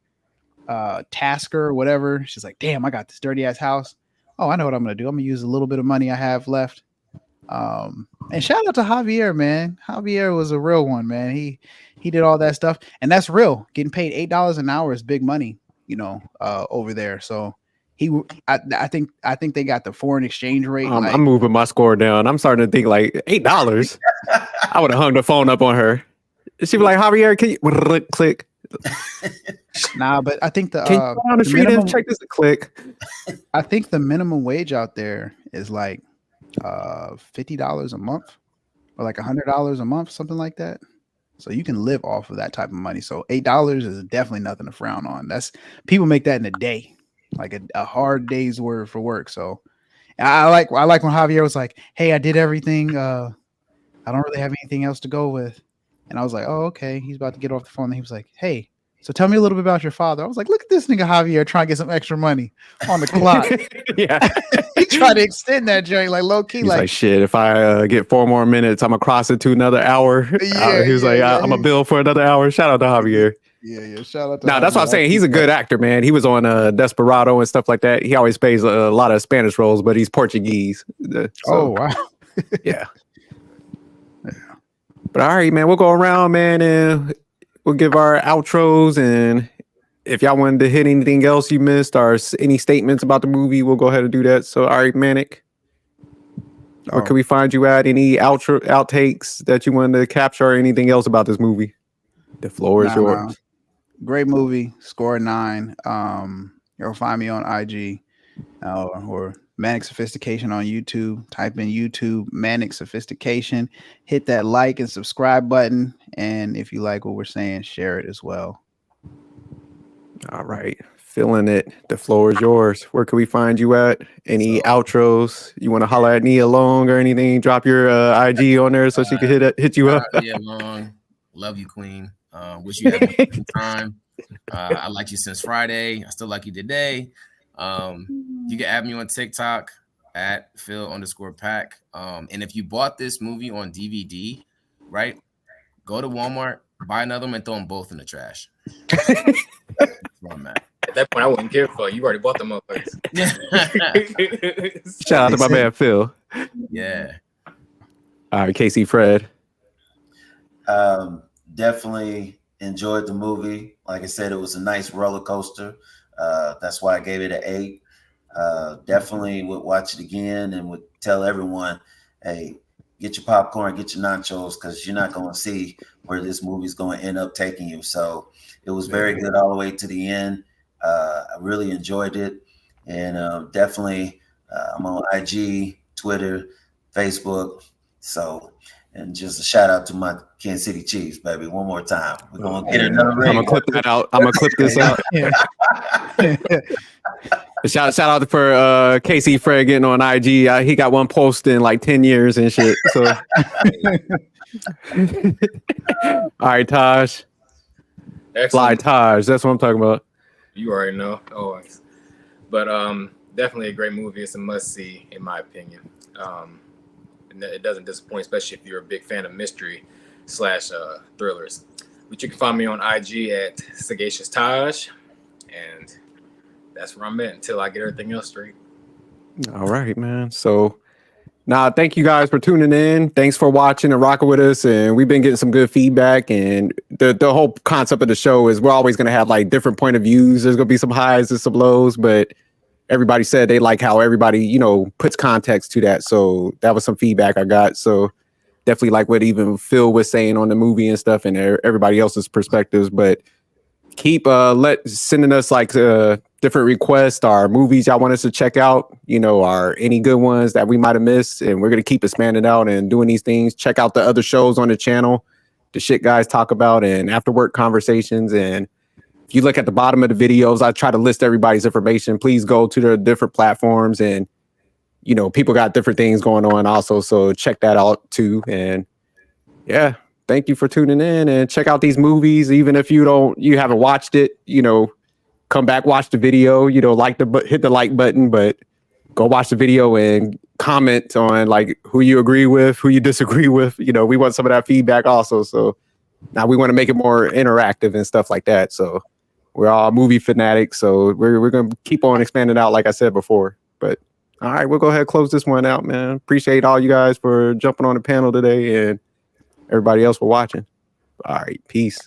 tasker or whatever. She's like, damn, I got this dirty ass house. Oh, I know what I'm gonna do. I'm gonna use a little bit of money I have left. And shout out to Javier, man. Javier was a real one, man. He did all that stuff, and that's real. Getting paid $8 an hour is big money, over there. So I think they got the foreign exchange rate. I'm moving my score down. I'm starting to think like $8. I would have hung the phone up on her. She'd be like, Javier, can you click? Nah, but I think can you go on the street and check this? Click. I think the minimum wage out there is like $50 a month or like $100 a month, something like that. So you can live off of that type of money. So $8 is definitely nothing to frown on. That's people make that in a day, like a hard day's worth for work. So I like when Javier was like, "Hey, I did everything. I don't really have anything else to go with." And I was like, "Oh, okay." He's about to get off the phone. And he was like, "Hey, so tell me a little bit about your father." I was like, "Look at this nigga Javier trying to get some extra money on the clock." Yeah. He tried to extend that joint like low key. He's like shit, if I get 4 more minutes, I'm gonna cross it to another hour. He was like, I'm a bill for another hour. Shout out to Javier. Yeah. Shout out to Nah, that's what I'm saying. He's a good actor, man. He was on Desperado and stuff like that. He always plays a lot of Spanish roles, but he's Portuguese. Oh, wow. Yeah. But all right, man, we'll go around, man, and we'll give our outros. And if y'all wanted to hit anything else you missed or any statements about the movie, we'll go ahead and do that. So, all right, Manic, where can we find you at? Any outtakes that you wanted to capture or anything else about this movie? The floor is yours. Great movie. Score 9. You'll find me on IG or Manic Sophistication on YouTube. Type in YouTube Manic Sophistication. Hit that like and subscribe button. And if you like what we're saying, share it as well. All right. Feeling it. The floor is yours. Where can we find you at? Any outros? You want to holler at Nia Long or anything? Drop your IG on there so she can hit you up. Nia Long. Love you, Queen. Wish you had a good time. I like you since Friday. I still like you today. You can add me on TikTok at Phil_Pack. And if you bought this movie on DVD, right, go to Walmart, buy another one, and throw them both in the trash. That's where I'm at. At that point, I wouldn't care for you. Already bought them motherfuckers. Shout out to my man Phil. Yeah. All right, Casey Fred. Definitely enjoyed the movie. Like I said, it was a nice roller coaster. That's why I gave it an 8. Definitely would watch it again and would tell everyone, hey, get your popcorn, get your nachos, because you're not going to see where this movie's going to end up taking you. So it was very good all the way to the end. I really enjoyed it. And definitely I'm on IG, Twitter, Facebook. So, and just a shout out to my Kansas City Chiefs, baby. One more time. We're going to get another ring. I'm going to clip that out. I'm going to clip this out. Shout out for Casey Fred getting on IG. He got one post in like 10 years and shit. So, all right, Taj. Excellent. Fly Taj. That's what I'm talking about. You already know. Always. But definitely a great movie. It's a must-see, in my opinion. And it doesn't disappoint, especially if you're a big fan of mystery / thrillers. But you can find me on IG at Sagacious Taj. And that's where I'm at until I get everything else straight. All right, man. So, thank you guys for tuning in. Thanks for watching and rocking with us. And we've been getting some good feedback. And the whole concept of the show is we're always going to have like different point of views. There's going to be some highs and some lows, but everybody said they like how everybody, puts context to that. So that was some feedback I got. So definitely like what even Phil was saying on the movie and stuff and everybody else's perspectives. But keep sending us like different requests or movies y'all want us to check out, or any good ones that we might have missed. And we're going to keep expanding out and doing these things. Check out the other shows on the channel, the shit guys talk about, and after work conversations. And if you look at the bottom of the videos, I try to list everybody's information. Please go to their different platforms, and people got different things going on also. So check that out too. And yeah, thank you for tuning in and check out these movies. Even if you haven't watched it, come back, watch the video, hit the like button. But go watch the video and comment on like who you agree with, who you disagree with. You know, we want some of that feedback also. So now we want to make it more interactive and stuff like that. So we're all movie fanatics. So we're going to keep on expanding out, like I said before. But all right, we'll go ahead and close this one out, man. Appreciate all you guys for jumping on the panel today and everybody else for watching. All right, peace.